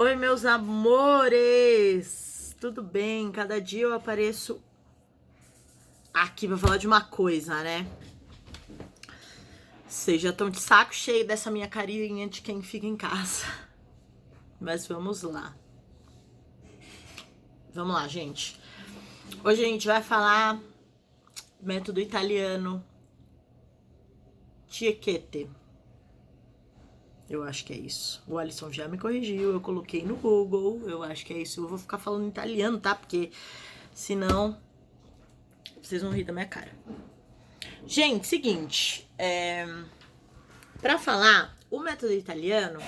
Oi, meus amores! Tudo bem? Cada dia eu apareço aqui pra falar de uma coisa, né? Vocês já estão de saco cheio dessa minha carinha de quem fica em casa. Mas vamos lá. Vamos lá, gente. Hoje a gente vai falar método italiano Tiequete. Eu acho que é isso. O Alisson já me corrigiu, eu coloquei no Google, eu acho que é isso. Eu vou ficar falando italiano, tá? Porque senão vocês vão rir da minha cara. Gente, seguinte, pra falar, o método italiano,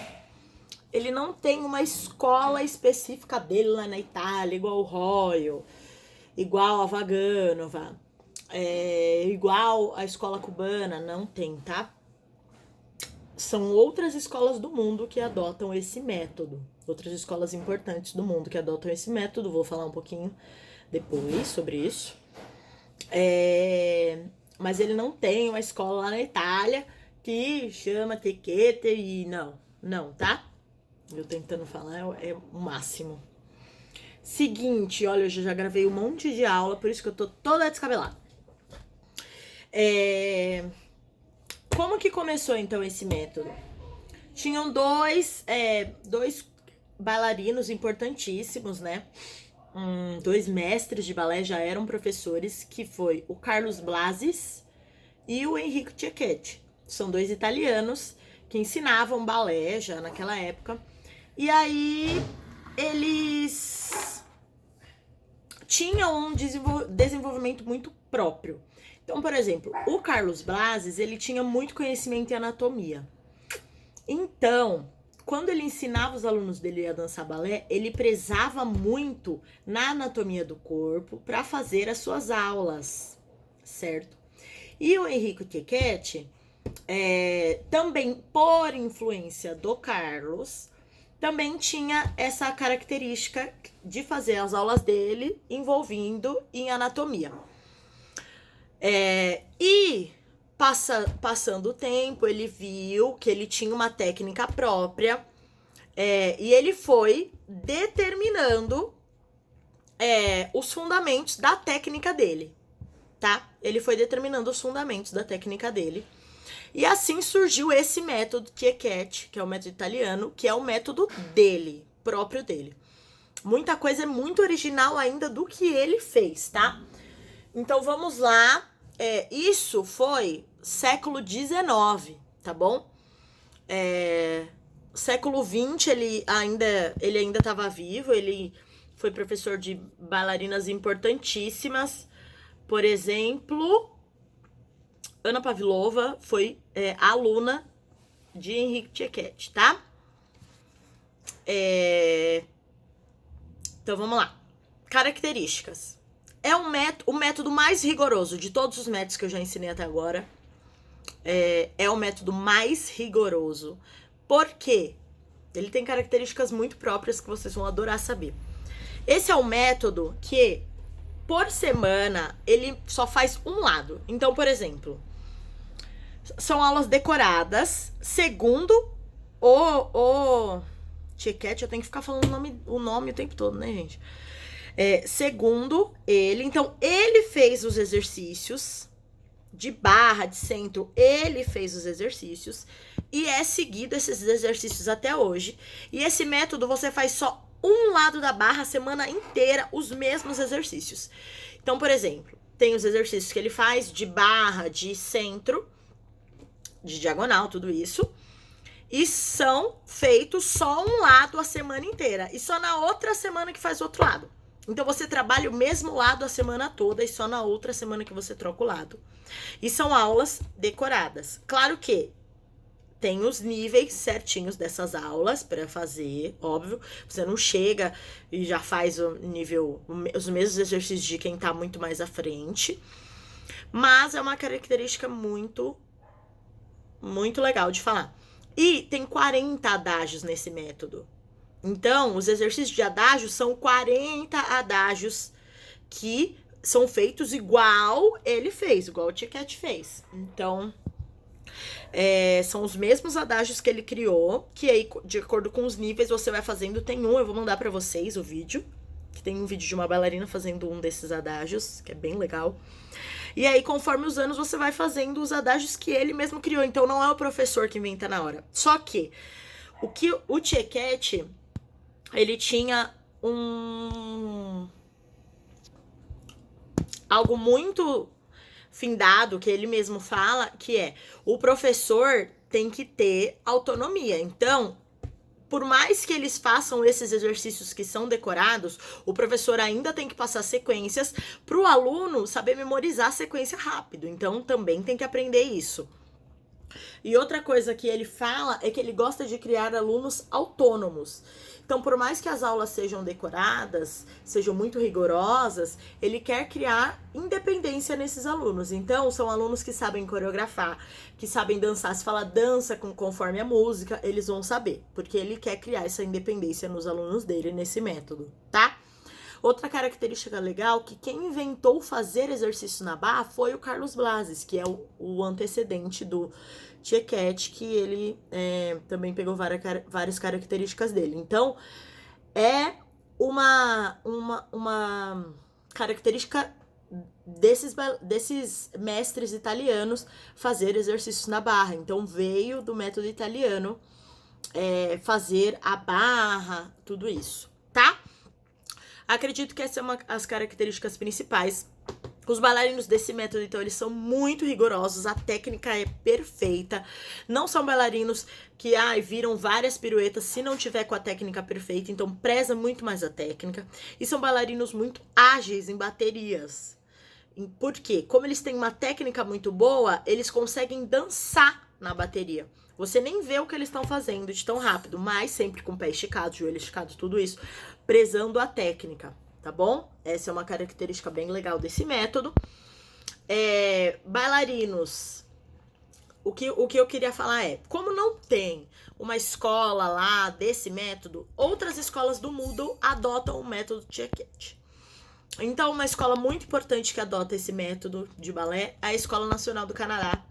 ele não tem uma escola específica dele lá na Itália, igual o Royal, igual a Vaganova, igual a escola cubana, não tem, tá? São outras escolas do mundo que adotam esse método. Outras escolas importantes do mundo que adotam esse método. Vou falar um pouquinho depois sobre isso. Mas ele não tem uma escola lá na Itália que chama Tiequete e não, tá? Eu tentando falar é o máximo. Seguinte, olha, eu já gravei um monte de aula, por isso que eu tô toda descabelada. Como que começou então esse método? Tinham dois bailarinos importantíssimos, né? Dois mestres de balé já eram professores, que foi o Carlos Blazes e o Enrico Tiequete. São dois italianos que ensinavam balé já naquela época. E aí eles tinham um desenvolvimento muito próprio. Então, por exemplo, o Carlos Blazes, ele tinha muito conhecimento em anatomia. Então, quando ele ensinava os alunos dele a dançar balé, ele prezava muito na anatomia do corpo para fazer as suas aulas, certo? E o Enrico Tiequete, também por influência do Carlos, também tinha essa característica de fazer as aulas dele envolvendo em anatomia. E passando o tempo, ele viu que ele tinha uma técnica própria, e ele foi determinando os fundamentos da técnica dele, tá? Ele foi determinando os fundamentos da técnica dele. E assim surgiu esse método Tiequete, que é o método italiano, que é o método dele, próprio dele. Muita coisa é muito original ainda do que ele fez, tá? Então vamos lá. Isso foi século XIX, tá bom? Século XX ele ainda estava vivo, ele foi professor de bailarinas importantíssimas. Por exemplo, Ana Pavlova foi aluna de Enrico Tiequete, tá? Então vamos lá. Características. O método mais rigoroso de todos os métodos que eu já ensinei até agora. É o método mais rigoroso. Por quê? Ele tem características muito próprias que vocês vão adorar saber. Esse é um método que, por semana, ele só faz um lado. Então, por exemplo, são aulas decoradas, segundo o Tiequete, eu tenho que ficar falando o nome o tempo todo, né, gente? Segundo ele, então ele fez os exercícios de barra, de centro, ele fez os exercícios e é seguido esses exercícios até hoje. E esse método você faz só um lado da barra a semana inteira, os mesmos exercícios. Então, por exemplo, tem os exercícios que ele faz de barra, de centro, de diagonal, tudo isso. E são feitos só um lado a semana inteira. E só na outra semana que faz o outro lado. Então você trabalha o mesmo lado a semana toda e só na outra semana que você troca o lado. E são aulas decoradas. Claro que tem os níveis certinhos dessas aulas para fazer, óbvio. Você não chega e já faz o nível, os mesmos exercícios de quem tá muito mais à frente. Mas é uma característica muito, muito legal de falar. E tem 40 adágios nesse método. Então, os exercícios de adágio são 40 adágios que são feitos igual ele fez, igual o Tiequete fez. Então, São os mesmos adágios que ele criou, que aí, de acordo com os níveis, você vai fazendo. Tem eu vou mandar pra vocês o vídeo, que tem um vídeo de uma bailarina fazendo um desses adágios, que é bem legal. E aí, conforme os anos, você vai fazendo os adágios que ele mesmo criou. Então, não é o professor que inventa na hora. Só que o Tchekete, ele tinha algo muito findado, que ele mesmo fala, que é: o professor tem que ter autonomia. Então, por mais que eles façam esses exercícios que são decorados, o professor ainda tem que passar sequências para o aluno saber memorizar a sequência rápido. Então, também tem que aprender isso. E outra coisa que ele fala é que ele gosta de criar alunos autônomos. Então, por mais que as aulas sejam decoradas, sejam muito rigorosas, ele quer criar independência nesses alunos. Então, são alunos que sabem coreografar, que sabem dançar. Se fala dança conforme a música, eles vão saber, porque ele quer criar essa independência nos alunos dele nesse método, tá? Outra característica legal, que quem inventou fazer exercício na barra foi o Carlos Blazes, que é o antecedente do Tchekete, que ele também pegou várias características dele. Então, é uma característica desses mestres italianos fazer exercícios na barra. Então, veio do método italiano fazer a barra, tudo isso, tá? Acredito que essas são as características principais. Os bailarinos desse método, então, eles são muito rigorosos, a técnica é perfeita. Não são bailarinos que viram várias piruetas se não tiver com a técnica perfeita, então preza muito mais a técnica. E são bailarinos muito ágeis em baterias. Por quê? Como eles têm uma técnica muito boa, eles conseguem dançar na bateria. Você nem vê o que eles estão fazendo de tão rápido, mas sempre com o pé esticado, joelho esticado, tudo isso, prezando a técnica, tá bom? Essa é uma característica bem legal desse método. Bailarinos, o que eu queria falar é, como não tem uma escola lá desse método, outras escolas do Moodle adotam o método Tchekete. Então, uma escola muito importante que adota esse método de balé é a Escola Nacional do Canadá.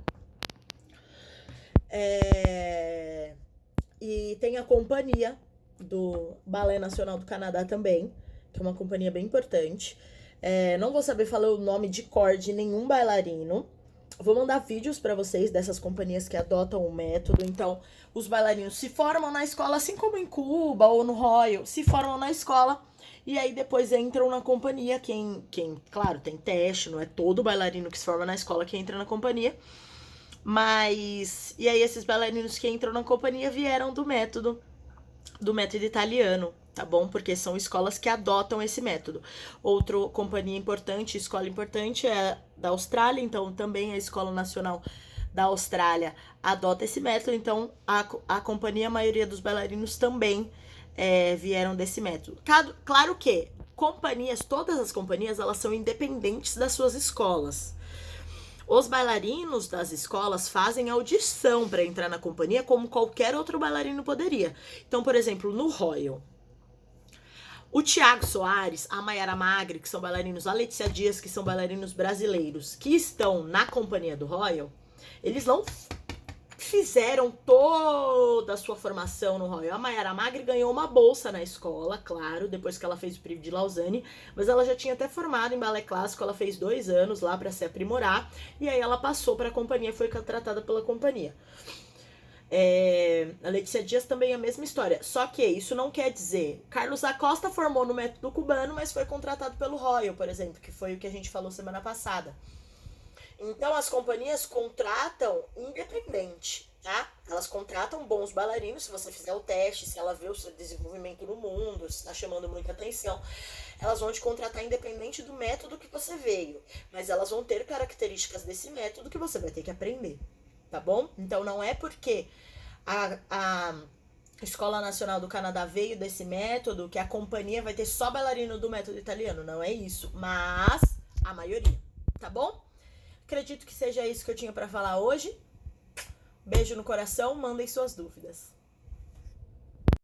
E tem a companhia do Balé Nacional do Canadá também, que é uma companhia bem importante. Não vou saber falar o nome de cor de nenhum bailarino. Vou mandar vídeos para vocês dessas companhias que adotam o método. Então, os bailarinos se formam na escola, assim como em Cuba ou no Royal, se formam na escola e aí depois entram na companhia. Claro, tem teste, não é todo bailarino que se forma na escola que entra na companhia. E aí esses bailarinos que entram na companhia vieram do método italiano, tá bom? Porque são escolas que adotam esse método. Outra companhia importante, escola importante é da Austrália, então também a Escola Nacional da Austrália adota esse método, então a companhia, a maioria dos bailarinos também vieram desse método. Claro que todas as companhias, elas são independentes das suas escolas. Os bailarinos das escolas fazem audição para entrar na companhia como qualquer outro bailarino poderia. Então, por exemplo, no Royal, o Thiago Soares, a Mayara Magri, que são bailarinos, a Letícia Dias, que são bailarinos brasileiros, que estão na companhia do Royal, eles não fizeram toda a sua formação no Royal. A Mayara Magri ganhou uma bolsa na escola, claro, depois que ela fez o Prive de Lausanne, mas ela já tinha até formado em balé clássico, ela fez 2 anos lá para se aprimorar, e aí ela passou para a companhia, foi contratada pela companhia. A Letícia Dias também é a mesma história, só que isso não quer dizer... Carlos Acosta formou no método cubano, mas foi contratado pelo Royal, por exemplo, que foi o que a gente falou semana passada. Então, as companhias contratam independente, tá? Elas contratam bons bailarinos, se você fizer o teste, se ela vê o seu desenvolvimento no mundo, se está chamando muita atenção, elas vão te contratar independente do método que você veio. Mas elas vão ter características desse método que você vai ter que aprender, tá bom? Então, não é porque a Escola Nacional do Canadá veio desse método que a companhia vai ter só bailarino do método italiano. Não é isso, mas a maioria, tá bom? Acredito que seja isso que eu tinha para falar hoje. Beijo no coração, mandem suas dúvidas.